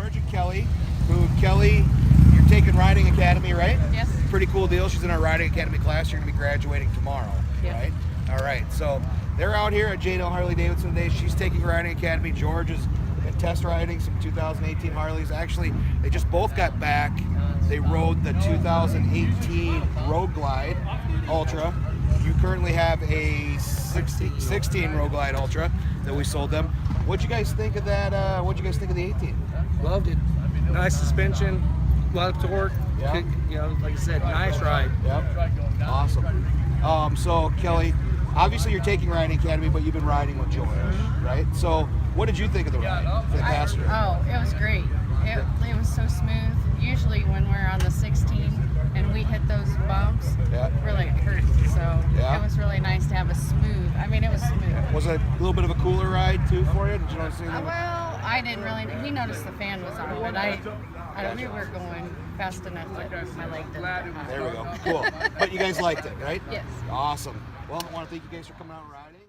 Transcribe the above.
George and Kelly, Kelly, you're taking Riding Academy, right? Yes. Pretty cool deal. She's in our Riding Academy class. You're going to be graduating tomorrow, right? All right. So they're out here at J&L Harley-Davidson today. She's taking Riding Academy. George is test riding some 2018 Harleys. Actually, they just both got back. They rode the 2018 Road Glide Ultra. You currently have a 16 Road Glide Ultra that we sold them. What'd you guys think of that? What'd you guys think of the 18? Loved it. Nice suspension, a lot of torque. Yeah. Kick, like I said, nice ride. Yep. Awesome. So Kelly, obviously you're taking Riding Academy, but you've been riding with George, right? So what did you think of the ride for the passenger? It was great. It was so smooth. Usually when we're on the 16 and we hit those bumps, really it hurt. So it was really nice to have a smooth. I mean, it was smooth. Was it a little bit of a cooler ride too for you? Did you notice anything? Well, I didn't really. He noticed the fan was on, but we were going fast enough that my leg didn't get hot. There we go. Cool. But you guys liked it, right? Yes. Awesome. Well, I want to thank you guys for coming out and riding.